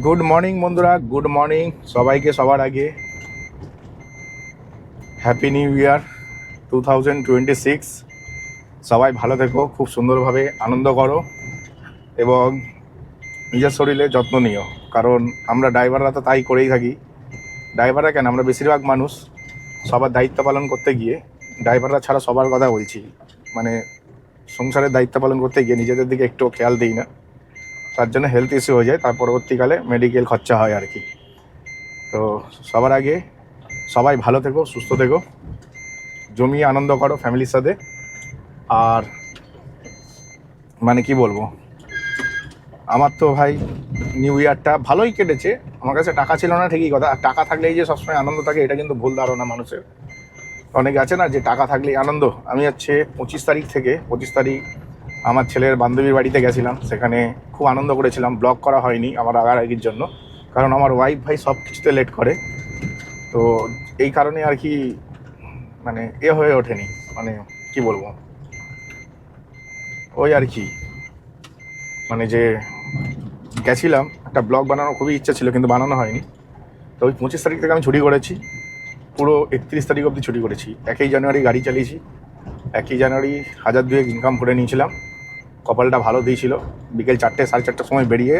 Good morning বন্ধুরা, good morning সবাইকে। সবার আগে হ্যাপি নিউ ইয়ার 2026। সবাই ভালো থেকো, খুব সুন্দরভাবে আনন্দ করো এবং নিজের শরীরে যত্ন নিও। কারণ আমরা ড্রাইভাররা তো তাই করেই থাকি। ড্রাইভাররা কেন, আমরা বেশিরভাগ মানুষ সবার দায়িত্ব পালন করতে গিয়ে, ড্রাইভাররা ছাড়া সবার কথা বলছি, মানে সংসারের দায়িত্ব পালন করতে গিয়ে নিজেদের দিকে একটু খেয়াল দিই না। তার জন্য হেলথ ইস্যু হয়ে যায়, তার পরবর্তীকালে মেডিকেল খরচা হয় আর কি। তো সবার আগে সবাই ভালো থেকো, সুস্থ থেকো, জমিয়ে আনন্দ করো ফ্যামিলির সাথে। আর মানে কি বলবো, আমার তো ভাই নিউ ইয়ারটা ভালোই কেটেছে। আমার কাছে টাকা ছিল না ঠিকই কথা, আর টাকা থাকলেই যে সবসময় আনন্দ থাকে এটা কিন্তু ভুল ধারণা মানুষের। অনেকে আছে না যে টাকা থাকলেই আনন্দ। আমি হচ্ছে 25 তারিখ আমার ছেলের বান্ধবীর বাড়িতে গেছিলাম, সেখানে খুব আনন্দ করেছিলাম। ব্লগ করা হয়নি আমার রাগারাগির জন্য, কারণ আমার ওয়াইফ ভাই সব কিছুতে লেট করে। তো এই কারণে আর কি মানে হয়ে ওঠেনি, মানে কি বলবো, ওই আর কি, মানে যে গেছিলাম একটা ব্লগ বানানোর খুবই ইচ্ছা ছিল কিন্তু বানানো হয়নি। তো ওই 25 তারিখ থেকে আমি ছুটি করেছি, পুরো 31 তারিখ অবধি ছুটি করেছি। 1 জানুয়ারি গাড়ি চালিয়েছি, 1 জানুয়ারি 1000-2 ইনকাম করে নিয়েছিলাম। কপালটা ভালো দিয়েছিল। বিকেল 4টে 4:30টার সময় বেরিয়ে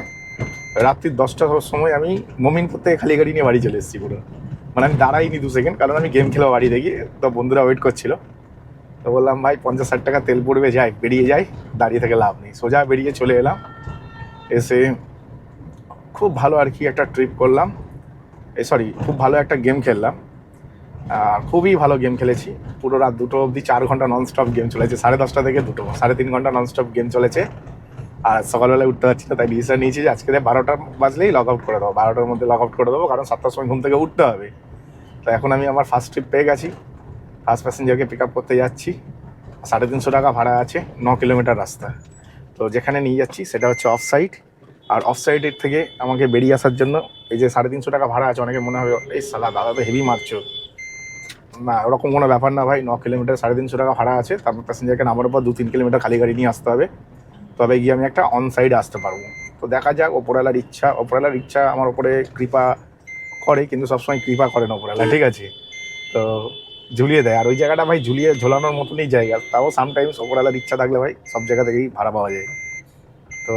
রাত্রি 10টার সময় আমি মমিনপুর থেকে খালি গাড়ি নিয়ে বাড়ি চলে এসেছি পুরো। মানে আমি দাঁড়াইনি 2 সেকেন্ড, কারণ আমি গেম খেলা বাড়ি দেখি। তো বন্ধুরা ওয়েট করছিল, তো বললাম ভাই 50-60 টাকা তেল পড়বে, যাই বেরিয়ে যাই, দাঁড়িয়ে থেকে লাভ নেই। সোজা বেরিয়ে চলে এলাম। এসে খুব ভালো আর কি একটা ট্রিপ করলাম, খুব ভালো একটা গেম খেললাম। আর খুবই ভালো গেম খেলেছি। পুরো রাত 2টো অবধি 4 ঘন্টা ননস্টপ গেম চলেছে, 10:30 থেকে 2টো, 3.5 ঘন্টা ননস্টপ গেম চলেছে। আর সকালবেলায় উঠতে পারছি না, তাই ডিসিশন নিয়েছি যে আজকে 12টা বাজলেই লগ আউট করে দেবো, 12টার মধ্যে লগ আউট করে দেবো, কারণ 7টার সময় ঘুম থেকে উঠতে হবে। তো এখন আমি আমার ফার্স্ট ট্রিপ পেয়ে গেছি, ফার্স্ট প্যাসেঞ্জারকে পিক আপ করতে যাচ্ছি। 350 টাকা ভাড়া আছে, 9 কিলোমিটার রাস্তা। তো যেখানে নিয়ে যাচ্ছি সেটা হচ্ছে অফ সাইড। আর অফ সাইডের থেকে আমাকে বেরিয়ে আসার জন্য এই যে 350 টাকা ভাড়া আছে, অনেকে মনে হবে এই সালা দাদা তো হেভি মারছো। না, ওরকম কোনো ব্যাপার না ভাই। 9 কিলোমিটার 350 টাকা ভাড়া আছে, তারপর প্যাসেঞ্জারকে নামার পর 2-3 কিলোমিটার খালি গাড়ি নিয়ে আসতে হবে, তবে গিয়ে আমি একটা অন সাইডে আসতে পারবো। তো দেখা যাক, ওপরওয়ালার ইচ্ছা আমার ওপরে কৃপা করে, কিন্তু সবসময় কৃপা করে না ওপরওয়ালা, ঠিক আছে? তো ঝুলিয়ে দেয়, আর ওই জায়গাটা ভাই ঝুলিয়ে ঝোলানোর মতনই জায়গা। তাও সামটাইমস ওপরওয়ালার ইচ্ছা থাকলে ভাই সব জায়গা থেকেই ভাড়া পাওয়া যায়। তো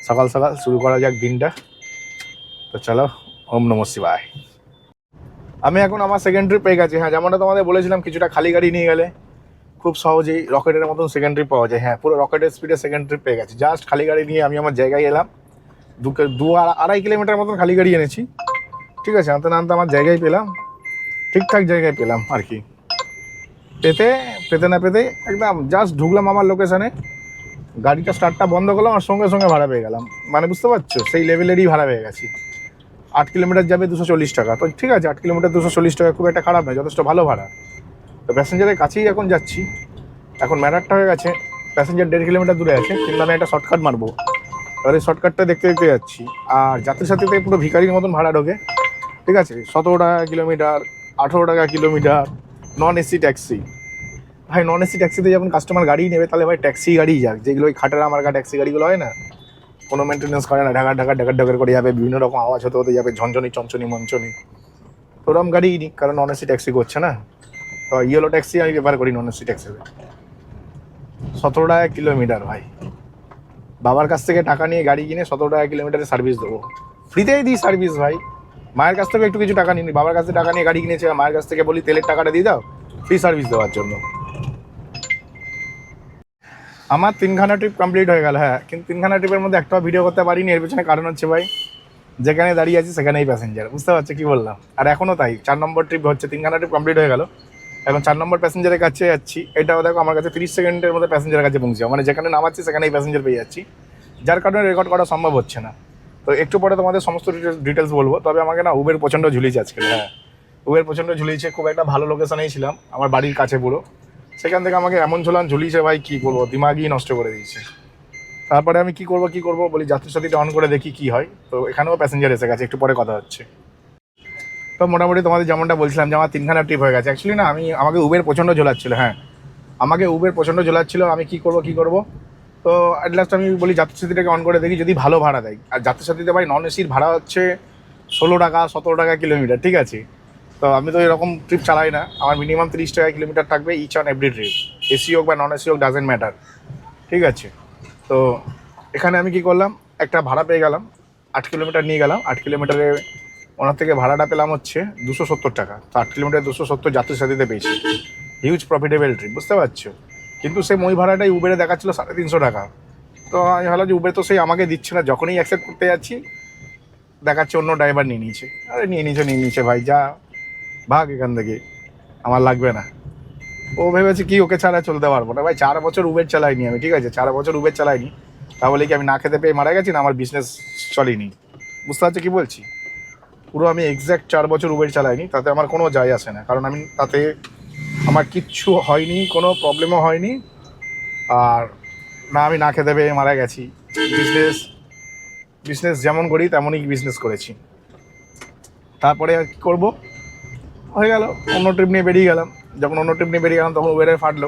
সকাল সকাল শুরু করা যাক দিনটা। তো চলো, ওম নমঃ শিবায়। আমি এখন আমার সেকেন্ড ট্রিপ পেয়ে গেছি। হ্যাঁ, যেমনটা তোমাদের বলেছিলাম, কিছুটা খালি গাড়ি নিয়ে গেলে খুব সহজেই রকেটের মতন সেকেন্ড ট্রিপ পাওয়া যায়। হ্যাঁ, পুরো রকেটের স্পিডে সেকেন্ড ট্রিপ পেয়ে গেছি। জাস্ট খালি গাড়ি নিয়ে আমি আমার জায়গায় এলাম। 2-2.5 কিলোমিটার মতন খালি গাড়ি এনেছি, ঠিক আছে? আনতে না আনতে আমার জায়গায় পেলাম, ঠিকঠাক জায়গায় পেলাম আর কি। পেতে না পেতে একদম জাস্ট ঢুকলাম আমার লোকেশানে, গাড়িটা স্টার্টটা বন্ধ করলাম, আর সঙ্গে সঙ্গে ভাড়া পেয়ে গেলাম। মানে বুঝতে পারছো, সেই লেভেলেরই ভাড়া পেয়ে গেছি। 8 কিলোমিটার যাবে 240 টাকা, তো ঠিক আছে, 8 কিলোমিটার 240 টাকা খুব একটা খারাপ নয়, যথেষ্ট ভালো ভাড়া। তো প্যাসেঞ্জারের কাছেই এখন যাচ্ছি। এখন ম্যাটারটা হয়ে গেছে, প্যাসেঞ্জার 1.5 কিলোমিটার দূরে আছে, কিন্তু আমি একটা শর্টকাট মারবো। এবার এই শর্টকাটটা দেখতে দেখতে যাচ্ছি, আর যাত্রীর সাথে পুরো ভিখারির মতন ভাড়া ঢোকে, ঠিক আছে? 17 টাকা কিলোমিটার, 18 টাকা কিলোমিটার, নন এসি ট্যাক্সি। ভাই নন এসি ট্যাক্সিতে যখন কাস্টমার গাড়ি নেবে, তাহলে ভাই ট্যাক্সি গাড়িই যাক, যেগুলো ওই খাটের আমার ট্যাক্সি গাড়িগুলো হয় না, কোনো মেনটেন্যান্স করে না, ঢাকার করে যাবে, বিভিন্ন রকম আওয়াজ হতে হতে যাবে, ঝনঝনি চঞ্চনি মঞ্চনি। তো ওরকম গাড়িই নিই, কারণ নন এসি ট্যাক্সি করছে না। তো ইয়েলো ট্যাক্সি আমি ব্যবহার করি নন এসি ট্যাক্সিতে। 17 টাকা কিলোমিটার ভাই, বাবার কাছ থেকে টাকা নিয়ে গাড়ি কিনে 17 টাকা কিলোমিটারে সার্ভিস দেবো, ফ্রিতেই দিই সার্ভিস ভাই। মায়ের কাছ থেকে একটু কিছু টাকা নিই, বাবার কাছ থেকে টাকা নিয়ে গাড়ি কিনেছে, মায়ের কাছ থেকে বলি তেলের টাকাটা দিয়ে দাও, ফ্রি সার্ভিস দেওয়ার জন্য। আমার 3খানা ট্রিপ কমপ্লিট হয়ে গেল। হ্যাঁ, কিন্তু 3খানা ট্রিপের মধ্যে একটাও ভিডিও করতে পারিনি। এর পেছনে কারণ হচ্ছে ভাই, যেখানে দাঁড়িয়ে আছি সেখানেই প্যাসেঞ্জার, বুঝতে পারছো কি বললাম? আর এখনও তাই। 4 নম্বর ট্রিপ হচ্ছে, 3খানা ট্রিপ কমপ্লিট হয়ে গেল, এখন 4 নম্বর প্যাসেঞ্জারের কাছে যাচ্ছি। এটাও দেখো আমার কাছে 30 সেকেন্ডের মধ্যে প্যাসেঞ্জারের কাছে পৌঁছে, মানে যেখানে নামাচ্ছি সেখানেই প্যাসেঞ্জার পেয়ে যাচ্ছি, যার কারণে রেকর্ড করা সম্ভব হচ্ছে না। তো একটু পরে তোমাদের সমস্ত ডিটেলস বলবো। তবে আমাকে না উবের প্রচণ্ড ঝুলিয়েছে আজকে। হ্যাঁ, উবের প্রচণ্ড ঝুলিয়েছে। খুব একটা ভালো লোকেশনেই ছিলাম, আমার বাড়ির কাছে পুরো। সেখান থেকে আমাকে এমন ঝুলিয়েছে ভাই, কী বলবো, দিমাগই নষ্ট করে দিয়েছে। তারপরে আমি কি করবো বলি, যাত্রীর সাথীটা অন করে দেখি কি হয়। তো এখানেও প্যাসেঞ্জার এসে গেছে, একটু পরে কথা হচ্ছে। তো মোটামুটি তোমাদের যেমনটা বলছিলাম যে আমার 3খানা ট্রিপ হয়ে গেছে। অ্যাকচুয়ালি না, আমাকে উবের প্রচণ্ড ঝোলাচ্ছিলো। হ্যাঁ, আমাকে উবের প্রচণ্ড ঝোলাচ্ছিলো। আমি কি করবো। তো তো অ্যাট লাস্ট আমি বলি যাত্রীসাথীটাকে অন করে দেখি যদি ভালো ভাড়া দেয়। আর যাত্রীসাথীতে ভাই নন এসির ভাড়া হচ্ছে 16 টাকা 17 টাকা কিলোমিটার, ঠিক আছে। তো আমি তো এরকম ট্রিপ চালাই না, আমার মিনিমাম 30 টাকা কিলোমিটার থাকবে each on every trip, AC হোক বা নন এসি হোক, ডাজেন্ট ম্যাটার, ঠিক আছে। তো এখানে আমি কি করলাম, একটা ভাড়া পেয়ে গেলাম, 8 কিলোমিটার নিয়ে গেলাম। 8 কিলোমিটারে ওনার থেকে ভাড়াটা পেলাম হচ্ছে 270 টাকা। তো 8 কিলোমিটার 270 যাত্রীর সাথীতে পেয়েছি, হিউজ প্রফিটেবল ট্রিপ, বুঝতে পারছো। কিন্তু সেই মই ভাড়াটাই উবেরে দেখাচ্ছিলো 350 টাকা। তো আমি ভাবলাম যে উবের তো সেই আমাকে দিচ্ছে না, যখনই অ্যাকসেপ্ট করতে যাচ্ছি দেখাচ্ছে অন্য ড্রাইভার নিয়ে নিয়েছে। আরে নিয়ে নিয়েছে ভাই, যা ভাগ এখান থেকে, আমার লাগবে না। ও ভেবেছে কি ওকে ছাড়া চলতে পারবো না। ভাই 4 বছর উবের চালাইনি আমি, ঠিক আছে, 4 বছর উবের চালাইনি, তাহলে কি আমি না খেতে পেয়ে মারা গেছি না আমার বিজনেস চলেনি? বুঝতে পারছো কি বলছি? পুরো আমি এক্স্যাক্ট 4 বছর উবের চালাইনি, তাতে আমার কোনো যায় আসে না, কারণ আমি তাতে আমার কিচ্ছু হয়নি, কোনো প্রবলেমও হয়নি। আর না আমি না খেতে পেয়ে মারা গেছি। বিজনেস যেমন করি তেমনই বিজনেস করেছি। তারপরে আর কী করবো, হয়ে গেল, অন্য ট্রিপ নিয়ে বেরিয়ে গেলাম। যখন অন্য ট্রিপ নিয়ে বেরিয়ে গেলাম তখন উবেরে ফাটলো।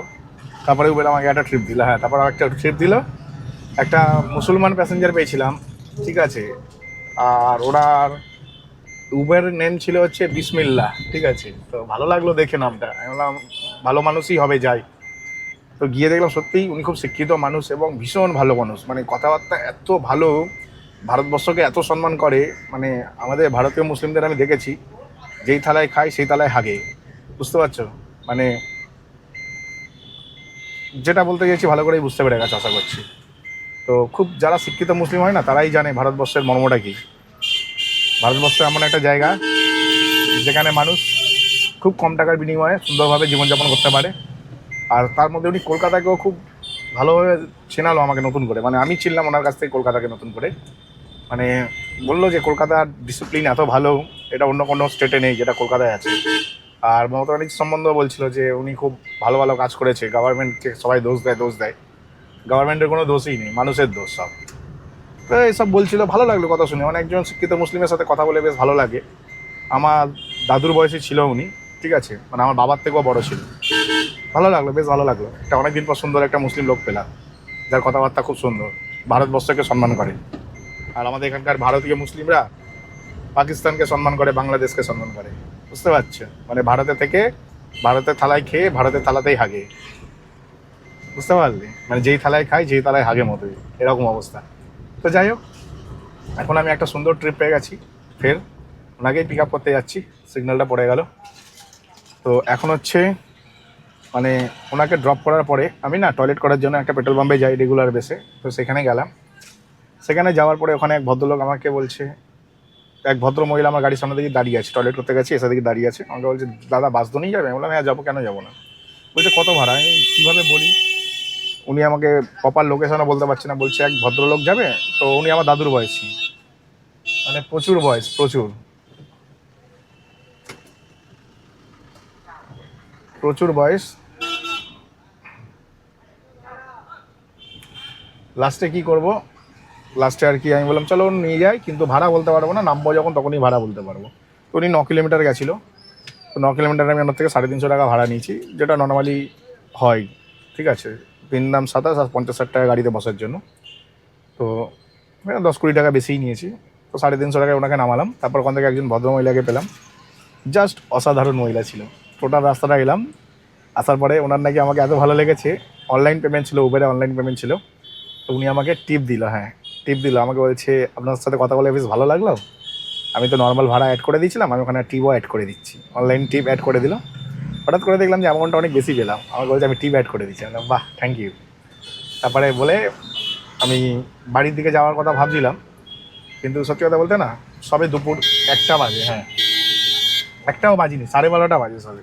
তারপরে উবের আমাকে একটা ট্রিপ দিল, হ্যাঁ, তারপর একটা ট্রিপ দিল, একটা মুসলমান প্যাসেঞ্জার পেয়েছিলাম, ঠিক আছে। আর ওনার উবের নেম ছিল হচ্ছে বিসমিল্লাহ, ঠিক আছে। তো ভালো লাগলো দেখে নামটা, আমি বললাম ভালো মানুষই হবে, যাই। তো গিয়ে দেখলাম সত্যিই উনি খুব শিক্ষিত মানুষ এবং ভীষণ ভালো মানুষ, মানে কথাবার্তা এত ভালো, ভারতবর্ষকে এত সম্মান করে। মানে আমাদের ভারতীয় মুসলিমদের আমি দেখেছি যেই থালায় খায় সেই থালায় হাগে, বুঝতে পারছো। মানে যেটা বলতে গেছি ভালো করেই বুঝতে পেরে গেছে আশা করছি। তো খুব যারা শিক্ষিত মুসলিম হয় না, তারাই জানে ভারতবর্ষের মর্মটা কী। ভারতবর্ষ এমন একটা জায়গা যেখানে মানুষ খুব কম টাকার বিনিময়ে সুন্দরভাবে জীবনযাপন করতে পারে। আর তার মধ্যে উনি কলকাতাকেও খুব ভালোভাবে চেনালো আমাকে নতুন করে, মানে আমি চিনলাম ওনার কাছ থেকে কলকাতাকে নতুন করে। মানে বললো যে কলকাতার ডিসিপ্লিন এত ভালো, এটা অন্য কোনো স্টেটে নেই যেটা কলকাতায় আছে। আর মমতা ব্যানার্জি সম্বন্ধেও বলছিল যে উনি খুব ভালো ভালো কাজ করেছে, গভর্নমেন্টকে সবাই দোষ দেয়, গভর্নমেন্টের কোনো দোষই নেই, মানুষের দোষ সব। তো এইসব বলছিল, ভালো লাগলো কথা শুনে। অনেকজন শিক্ষিত মুসলিমের সাথে কথা বলে বেশ ভালো লাগে। আমার দাদুর বয়সে ছিল উনি, ঠিক আছে, মানে আমার বাবার থেকেও বড় ছিল। ভালো লাগলো, বেশ ভালো লাগলো। একটা অনেকদিন পর সুন্দর একটা মুসলিম লোক পেলাম, যার কথাবার্তা খুব সুন্দর, ভারতবর্ষকে সম্মান করে। আর আমাদের এখানকার ভারতীয় মুসলিমরা পাকিস্তানকে সম্মান করে, বাংলাদেশকে সম্মান করে, বুঝতে পারছো। মানে ভারতে থেকে ভারতের থালায় খেয়ে ভারতের থালাতেই হাগে, বুঝতে পারলে, মানে যেই থালায় খায় যেই থালায় হাগে মতোই, এরকম অবস্থা। তো যাই হোক, এখন আমি একটা সুন্দর ট্রিপ পেয়ে গেছি, ফের ওনাকেই পিক আপ করতে যাচ্ছি। সিগন্যালটা পড়ে গেল। তো এখন হচ্ছে মানে ওনাকে ড্রপ করার পরে আমি না টয়লেট করার জন্য একটা পেট্রোল পাম্পে যাই রেগুলার বেসে। তো সেখানে গেলাম, সেখানে যাওয়ার পরে ওখানে এক ভদ্রলোক আমাকে বলছে, এক ভদ্র মহিলা আমার গাড়ির সামনে দিকে দাঁড়িয়ে আছে, টয়লেট করতে গেছি, এসে দিকে দাঁড়িয়ে আছে, আমাকে বলছে দাদা বাস তো নিয়ে যাবে? আমি বললাম হ্যাঁ যাবো, কেন যাবো না। বলছে কত ভাড়া? আমি কীভাবে বলি, উনি আমাকে প্রপার লোকেশনও বলতে পারছে না। বলছে এক ভদ্রলোক যাবে, তো উনি আমার দাদুর বয়সী, মানে প্রচুর বয়স, প্রচুর বয়স। লাস্টে কি করব, লাস্টে আর কি আমি বললাম চলো নিয়ে যাই, কিন্তু ভাড়া বলতে পারবো না, নামবো যখন তখনই ভাড়া বলতে পারবো। তো উনি 9 কিলোমিটার গেছিলো, তো 9 কিলোমিটার আমি ওনার থেকে 350 টাকা ভাড়া নিয়েছি, যেটা নর্মালি হয়, ঠিক আছে। 3 দাম 27 আর 50 টাকা গাড়িতে বসার জন্য। তো 10-20 টাকা বেশিই নিয়েছি। তো 350 টাকায় ওনাকে নামালাম। তারপর ওখান থেকে একজন ভদ্রমহিলাকে পেলাম, জাস্ট অসাধারণ মহিলা ছিল। টোটাল রাস্তাটা এলাম, আসার পরে ওনার নাকি আমাকে এত ভালো লেগেছে, অনলাইন পেমেন্ট ছিল, উবেরে অনলাইন পেমেন্ট ছিল। তো উনি আমাকে টিপ দিল, হ্যাঁ টিপ দিল, আমাকে বলছে আপনার সাথে কথা বলে বেশ ভালো লাগলো, আমি তো নর্মাল ভাড়া অ্যাড করে দিয়েছিলাম, আমি ওখানে টিপও অ্যাড করে দিচ্ছি, অনলাইন টিপ অ্যাড করে দিল। হঠাৎ করে দেখলাম যে অ্যামাউন্টটা অনেক বেশি পেলাম, আমাকে বলছে আমি টিপ অ্যাড করে দিচ্ছি। আমি বাহ থ্যাংক ইউ। তারপরে বলে আমি বাড়ির দিকে যাওয়ার কথা ভাবছিলাম, কিন্তু সত্যি কথা বলতে না, সবে দুপুর 1টা বাজে, হ্যাঁ 1টাও বাজিনি, 12:30 বাজে সবে।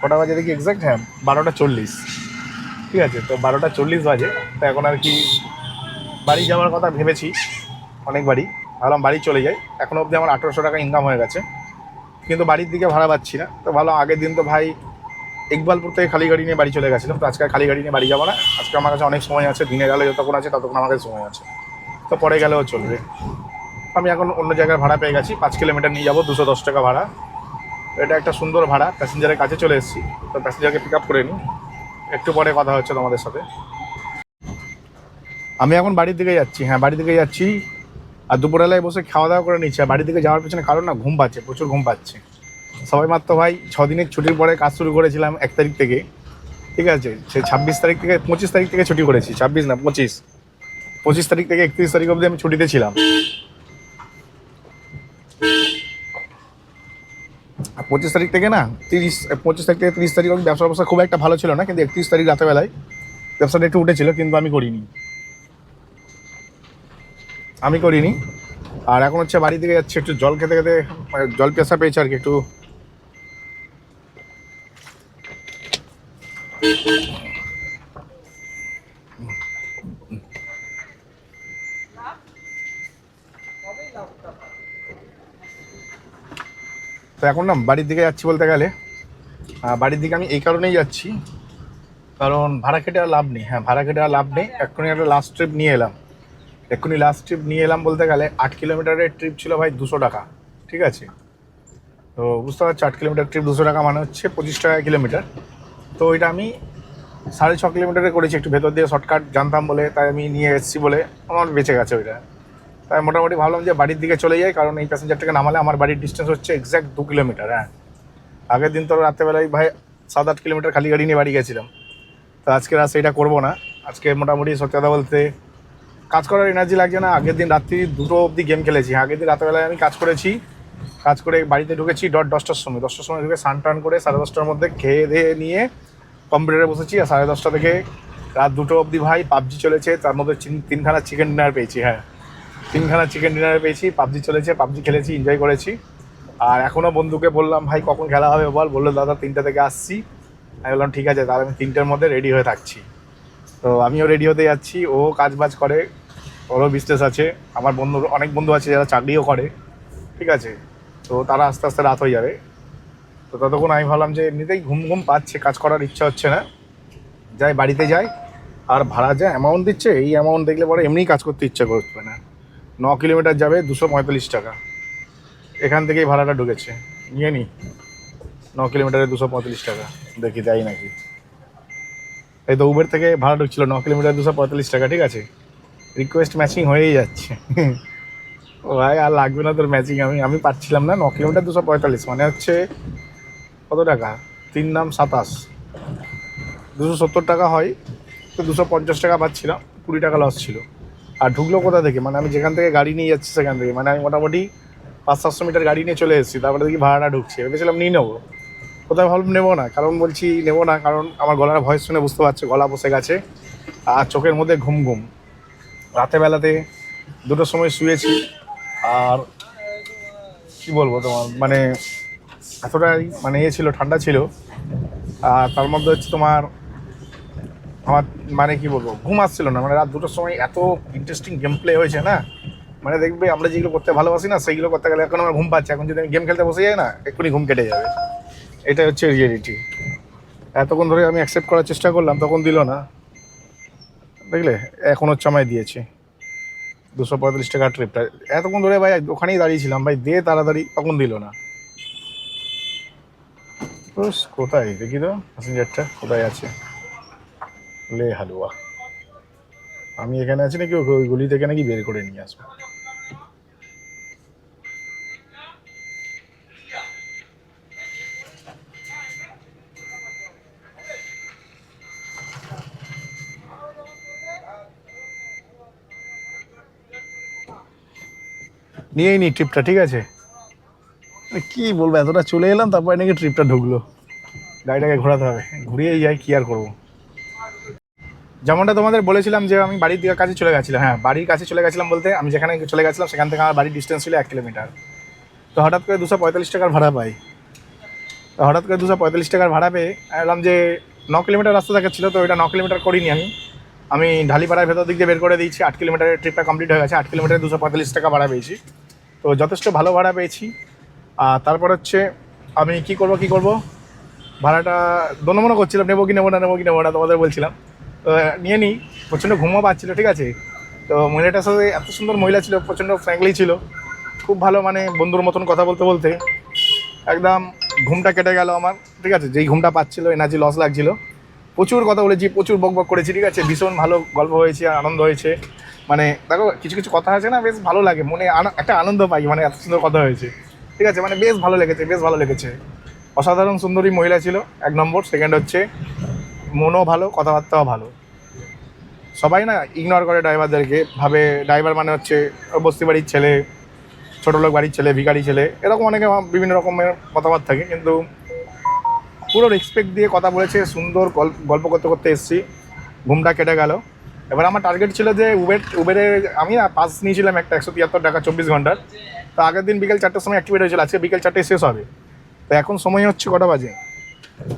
কটা বাজে দেখি এক্স্যাক্ট, হ্যাঁ 12:40, ঠিক আছে। তো 12:40 বাজে। তো এখন আর কি বাড়ি যাওয়ার কথা ভেবেছি অনেকবারই, ভাবলাম বাড়ি চলে যাই। এখনও অবধি আমার 1800 টাকা ইনকাম হয়ে গেছে, কিন্তু বাড়ির দিকে ভাড়া পাচ্ছি না। তো ভালো, আগের দিন তো ভাই ইকবালপুর থেকে খালি গাড়ি নিয়ে বাড়ি চলে গেছিলাম, তো আজকে খালি গাড়ি নিয়ে বাড়ি যাবো না। আজকে আমার কাছে অনেক সময় আছে, দিনে গেলে যতক্ষণ আছে ততক্ষণ আমার কাছে সময় আছে, তো পরে গেলেও চলবে। আমি এখন অন্য জায়গায় ভাড়া পেয়ে গেছি, 5 কিলোমিটার নিয়ে যাবো, 210 টাকা ভাড়া। এটা একটা সুন্দর ভাড়া, প্যাসেঞ্জারের কাছে চলে এসেছি। তো প্যাসেঞ্জারকে পিক আপ করে নিই, একটু পরে কথা হচ্ছে তোমাদের সাথে। আমি এখন বাড়ির দিকে যাচ্ছি, হ্যাঁ বাড়ির দিকে যাচ্ছি। আর দুপুরবেলায় বসে খাওয়া দাওয়া করে নিচ্ছি। আর বাড়ি থেকে যাওয়ার পেছনে কারণ না, ঘুম পাচ্ছে, প্রচুর ঘুম পাচ্ছে। সবাই মাত্র ভাই 6 দিনের ছুটির পরে কাজ শুরু করেছিলাম 1 তারিখ থেকে, ঠিক আছে। সে 26 তারিখ থেকে 25 তারিখ থেকে ছুটি করেছি, 26 না 25 তারিখ থেকে 31 তারিখ অবধি আমি ছুটিতে ছিলাম। আর 25 তারিখ থেকে না 25 তারিখ থেকে 30 তারিখ অবধি ব্যবসার অবস্থা খুব একটা ভালো ছিল না, কিন্তু 31 তারিখ রাতেবেলায় ব্যবসাটা একটু উঠেছিল, কিন্তু আমি করিনি। আর এখন হচ্ছে বাড়ি থেকে যাচ্ছে, একটু জল খেতে খেতে জল পেশা পেয়েছে আর কি একটু। তো এখন না বাড়ির দিকে যাচ্ছি বলতে গেলে, বাড়ির দিকে আমি এই কারণেই যাচ্ছি, কারণ ভাড়া কেটে আর লাভ নেই। হ্যাঁ ভাড়া কেটে আর লাভ নেই। এক্ষুনি একটা লাস্ট ট্রিপ নিয়ে এলাম বলতে গেলে 8 কিলোমিটারের ট্রিপ ছিল ভাই 200 টাকা, ঠিক আছে। তো বুঝতে পারছি 8 কিলোমিটার ট্রিপ 200 টাকা মানে হচ্ছে 25 টাকা কিলোমিটার। তো ওইটা আমি 6.5 কিলোমিটারে করেছি, একটু ভেতর দিয়ে শর্টকাট জানতাম বলে, তাই আমি নিয়ে এসেছি বলে আমার বেঁচে গেছে ওইটা। তাই মোটামুটি ভাবলাম যে বাড়ির দিকে চলে যাই, কারণ এই প্যাসেঞ্জারটাকে নামালে আমার বাড়ির ডিস্টেন্স হচ্ছে এক্স্যাক্ট 2 কিলোমিটার। হ্যাঁ আগের দিন তো রাত্রেবেলায় ভাই 7-8 কিলোমিটার খালি গাড়ি নিয়ে বাড়ি গেছিলাম। তো আজকে আর সেইটা করবো না। আজকে মোটামুটি সত্যি কথা বলতে কাজ করার এনার্জি লাগছে না। আগের দিন রাত্রি 2টো অবধি গেম খেলেছি। আগের দিন রাতেবেলায় আমি কাজ করে বাড়িতে ঢুকেছি 10টার সময় ঢুকে স্নান টান করে 10:30টার মধ্যে খেয়ে দিয়ে নিয়ে কম্পিউটারে বসেছি। আর 10:30 থেকে রাত 2টো অবধি ভাই পাবজি চলেছে। তার মধ্যে 3খানা চিকেন ডিনার পেয়েছি। হ্যাঁ 3খানা চিকেন ডিনার পেয়েছি, পাবজি চলেছে, পাবজি খেলেছি, এনজয় করেছি। আর এখনও বন্ধুকে বললাম ভাই কখন খেলা হবে বললো দাদা 3টা থেকে আসছি। আমি বললাম ঠিক আছে, তাহলে আমি 3টের মধ্যে রেডি হয়ে থাকছি। তো আমিও রেডি হতে যাচ্ছি। ও কাজ বাজ করে, ওরও বিজনেস আছে। আমার অনেক বন্ধু আছে যারা চাকরিও করে, ঠিক আছে। তো তারা আস্তে আস্তে রাত হয়ে যাবে। তো ততক্ষণ আমি ভাবলাম যে এমনিতেই ঘুম পাচ্ছে, কাজ করার ইচ্ছা হচ্ছে না, বাড়িতে যাই। আর ভাড়া যা অ্যামাউন্ট দিচ্ছে, এই অ্যামাউন্ট দেখলে পরে এমনিই কাজ করতে ইচ্ছা করবে না। 9 কিলোমিটার যাবে 245 টাকা, এখান থেকেই ভাড়াটা ঢুকেছে। নিয়ে নি 9 কিলোমিটারে 245 টাকা, দেখি দেয় নাকি। এই তো উবের থেকে ভাড়া ঢুকছিল 9 কিলোমিটার 245 টাকা, ঠিক আছে। রিকোয়েস্ট ম্যাচিং হয়েই যাচ্ছে। ও ভাই আর লাগবে না তোর ম্যাচিং, আমি পাচ্ছিলাম না। 9 কিলোমিটার 245 মানে হচ্ছে কত টাকা, 3 নাম 27, 270 টাকা হয়। তো 250 টাকা পাচ্ছিলাম, 20 টাকা লস ছিল। আর ঢুকলো কোথা থেকে, মানে আমি যেখান থেকে গাড়ি নিয়ে যাচ্ছি সেখান থেকে, মানে আমি মোটামুটি 500-700 মিটার গাড়ি নিয়ে চলে এসেছি। তারপরে দেখি ভাড়াটা ঢুকছে, ভেবেছিলাম নিয়ে নেবো। কোথায় ভাবলাম নেবো না, কারণ আমার গলার ভয়েস শুনে বুঝতে পারছে গলা বসে গেছে। আর চোখের মধ্যে ঘুম। রাতেবেলাতে 2টোর সময় শুয়েছি। আর কি বলবো তোমার, মানে এতটাই মানে ছিল, ঠান্ডা ছিল। আর তার মধ্যে হচ্ছে তোমার আমার মানে কি বলবো, ঘুম আসছিল না। মানে রাত 2টোর সময় এত ইন্টারেস্টিং গেম প্লে হয়েছে না, মানে দেখবে আমরা যেগুলো করতে ভালোবাসি না সেইগুলো করতে গেলে এখন আমার ঘুম পাচ্ছে। এখন যদি আমি গেম খেলতে বসে যাই না, এক্ষুনি ঘুম কেটে যাবে। এটাই হচ্ছে রিয়েলিটি। এতক্ষণ ধরে আমি অ্যাকসেপ্ট করার চেষ্টা করলাম, তখন দিল না, দেখলে এখন হচ্ছে আমায় দিয়েছে 245 টাকা ট্রিপটা। এতক্ষণ ধরে ভাই ওখানেই দাঁড়িয়েছিলাম, ভাই দে তাড়াতাড়ি, তখন দিল না। কোথায় দেখি তো প্যাসেঞ্জারটা কোথায় আছে। লে হালুয়া, আমি এখানে আছি নাকি ওই গলি থেকে নাকি বের করে নিয়ে আসবো। নিয়েই নি ট্রিপটা, ঠিক আছে। কি বলবো, এতটা চলে এলাম তারপরে নাকি ট্রিপটা ঢুকলো। গাড়িটাকে ঘোরাতে হবে, ঘুরিয়েই যাই, কি আর করবো। যেমনটা তোমাদের বলেছিলাম যে আমি বাড়ির দিকে কাছে চলে গেছিলাম। হ্যাঁ বাড়ির কাছে চলে গেছিলাম বলতে আমি যেখানে চলে গেছিলাম সেখান থেকে আমার বাড়ির ডিস্টেন্স ছিল 1 কিলোমিটার। তো হঠাৎ করে 245 টাকার ভাড়া পাই। তো হঠাৎ করে 245 টাকার ভাড়া পেয়ে এলাম যে 9 কিলোমিটার রাস্তা দেখাচ্ছিলো। তো ওইটা 9 কিলোমিটার করিনি, আমি ঢালিপাড়ার ভেতর দিক দিয়ে বের করে দিয়েছি। 8 কিলোমিটারের ট্রিপটা কমপ্লিট হয়ে গেছে। 8 কিলোমিটারে 245 টাকা ভাড়া পেয়েছি, তো যথেষ্ট ভালো ভাড়া পেয়েছি। আর তারপর হচ্ছে আমি কি করব, ভাড়াটা দোনমনো করছিলাম, নেবো কি নেবো না তোমাদের বলছিলাম। তো নিয়ে নিই, প্রচণ্ড ঘুমও পাচ্ছিলো, ঠিক আছে। তো মহিলাটার সাথে এত সুন্দর মহিলা ছিল, প্রচণ্ড ফ্র্যাঙ্কলি ছিল, খুব ভালো, মানে বন্ধুর মতন কথা বলতে বলতে একদম ঘুমটা কেটে গেল আমার, ঠিক আছে। যেই ঘুমটা পাচ্ছিলো এনার্জি লস লাগছিলো, প্রচুর কথা বলেছি, প্রচুর বকবক করেছি, ঠিক আছে, ভীষণ ভালো গল্প হয়েছে, আনন্দ হয়েছে। মানে দেখো কিছু কিছু কথা আছে না, বেশ ভালো লাগে, মনে একটা আনন্দ পাই, মানে এত সুন্দর কথা হয়েছে, ঠিক আছে, মানে বেশ ভালো লেগেছে, বেশ ভালো লেগেছে। অসাধারণ সুন্দরী মহিলা ছিল 1 নম্বর। সেকেন্ড হচ্ছে মনও ভালো, কথাবার্তাও ভালো। সবাই না ইগনোর করে ড্রাইভারদেরকে, ভাবে ড্রাইভার মানে হচ্ছে বস্তি বাড়ির ছেলে, ছোটো লোক বাড়ির ছেলে, ভিখারি ছেলে, এরকম অনেকে বিভিন্ন রকমের মতামত থাকে, কিন্তু পুরো রেসপেক্ট দিয়ে কথা বলেছে। সুন্দর গল্প করতে করতে এসেছি, ঘুমটা কেটে গেল। এবার আমার টার্গেট ছিল যে উবেরে আমি না পাস নিয়েছিলাম একটা 173 টাকা 24 ঘন্টার। তো আগের দিন বিকেল 4টার সময় অ্যাক্টিভেট হয়েছিল, আজকে বিকেল 4টায় শেষ হবে। তো এখন সময় হচ্ছে কটা বাজে,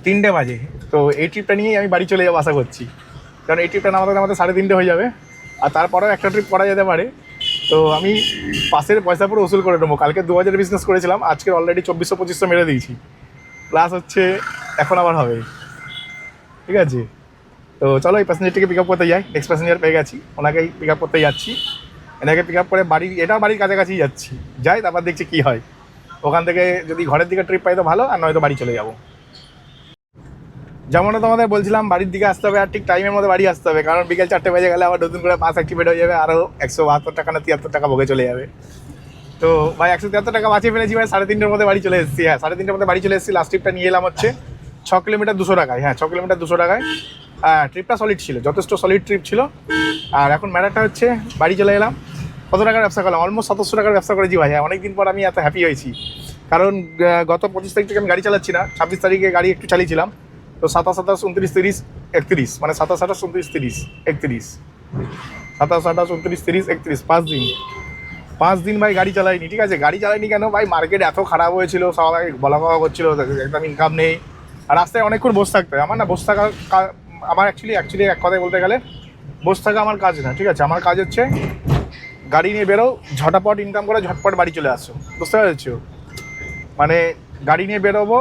3টে বাজে। তো এই ট্রিপটা নিয়েই আমি বাড়ি চলে যাবো আশা করছি, কারণ এই ট্রিপটা নামাতে নামাতে 3:30 হয়ে যাবে, আর তারপরেও একটা ট্রিপ করা যেতে পারে। তো আমি পাসের পয়সা পুরো উসুল করে নেবো। কালকে 2000 বিজনেস করেছিলাম, আজকে অলরেডি 2400-2500 মেরে দিয়েছি, প্লাস হচ্ছে এখন আবার হবে, ঠিক আছে। তো চলো এই প্যাসেঞ্জারটিকে পিক আপ করতে যাই। নেক্সট প্যাসেঞ্জার পেয়ে গেছি, ওনাকেই পিক আপ করতে যাচ্ছি। এনাকে পিক আপ করে বাড়ির কাছাকাছি যাই, তারপর দেখছি কী হয়। ওখান থেকে যদি ঘরের দিকে ট্রিপ পাই তো ভালো, আর নয়তো বাড়ি চলে যাবো। যেমনটা তোমাদের বলছিলাম, বাড়ির দিকে আসতে হবে, আর ঠিক টাইমের মধ্যে বাড়ি আসতে হবে, কারণ বিকেল 4টে বেজে গেলে আবার নতুন করে পাস অ্যাক্টিভেট হয়ে যাবে, আরও 172 টাকা না 73 টাকা ভোগে চলে যাবে। তো ভাই 173 টাকা বাঁচিয়ে ফেলেছি ভাই, 3:30-এর মধ্যে বাড়ি চলে এসেছি। হ্যাঁ, 3:30-এর মধ্যে বাড়ি চলে এসেছি। লাস্ট ট্রিপটা নিয়ে এলাম হচ্ছে 6 কিলোমিটার 200 টাকায়। হ্যাঁ, 6 কিলোমিটার 200 টাকায়। ট্রিপটা সলিড ছিল, যথেষ্ট সলিড ট্রিপ ছিল। আর এখন ম্যাটারটা হচ্ছে বাড়ি চলে এলাম। কত টাকার ব্যবসা করলাম? অলমোস্ট 700 টাকার ব্যবসা করেছি ভাই। হ্যাঁ, অনেকদিন পর আমি এত হ্যাপি হয়েছি, কারণ গত 25 তারিখ থেকে আমি গাড়ি চালাচ্ছি না। 26 তারিখে গাড়ি একটু চালিয়েছিলাম। তো 27, 28, 29, 30, 31, মানে 27, 28, 29, 30, 31, 27, 28, 29, 30, 31, 5 দিন ভাই গাড়ি চালাইনি, ঠিক আছে। গাড়ি চালাইনি কেন ভাই, মার্কেট এত খারাপ হয়েছিল, সবাই বলা কওয়া করছিল, একদম ইনকাম নেই, আর রাস্তায় অনেকক্ষণ বসে থাকতে হয়। আমার না বসে থাকা, আমার অ্যাকচুয়ালি এক কথায় বলতে গেলে বসে থাকা আমার কাজ না, ঠিক আছে। আমার কাজ হচ্ছে গাড়ি নিয়ে বেরো, ঝটাপট ইনকাম করে ঝটপট বাড়ি চলে আসো, বুঝতে পেরেছো? মানে গাড়ি নিয়ে বেরোবো,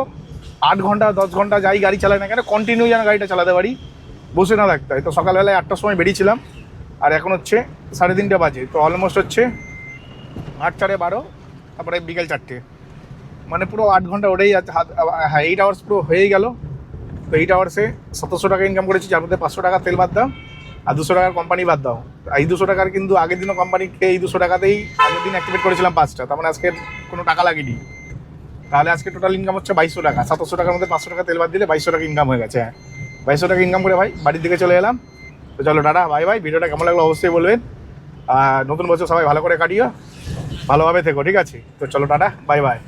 8 ঘন্টা 10 ঘন্টা যাই গাড়ি চালাই না কেন, কন্টিনিউ যেন গাড়িটা চালাতে পারি, বসে না থাকতে হয়। তো সকালবেলায় 8টার সময় বেরিয়েছিলাম, আর এখন হচ্ছে 3:30 বাজে। তো অলমোস্ট হচ্ছে 8 4 12, তারপরে বিকেল 4টে, মানে পুরো 8 ঘন্টা ওটাই যাচ্ছে। হ্যাঁ, 8 আওয়ার্স পুরো হয়েই গেল। তো 8 আওয়ার্সে 700 টাকা ইনকাম করেছি, যার মধ্যে 500 টাকা তেল বাদ দাও, আর 200 টাকার কোম্পানি বাদ দাও। এই 200 টাকার কিন্তু আগের দিনও কোম্পানিকে এই 200 টাকাতেই আগের দিন অ্যাক্টিভেট করেছিলাম 5টা, তার মানে আজকে কোনো টাকা লাগেনি। তাহলে আজকে টোটাল ইনকাম হচ্ছে 2200 টাকা। 700 টাকার মধ্যে 500 টাকা তেল বাদ দিলে 2200 টাকা ইনকাম হয়ে গেছে। হ্যাঁ, 2200 টাকা ইনকাম করে ভাই বাড়ির দিকে চলে এলাম। তো চলো টাটা, বাই বাই। ভিডিওটা কেমন লাগলো অবশ্যই বলবেন, আর নতুন বছর সবাই ভালো করে কাটিও, ভালোভাবে থেকো, ঠিক আছে। তো চলো টাটা, বাই বাই।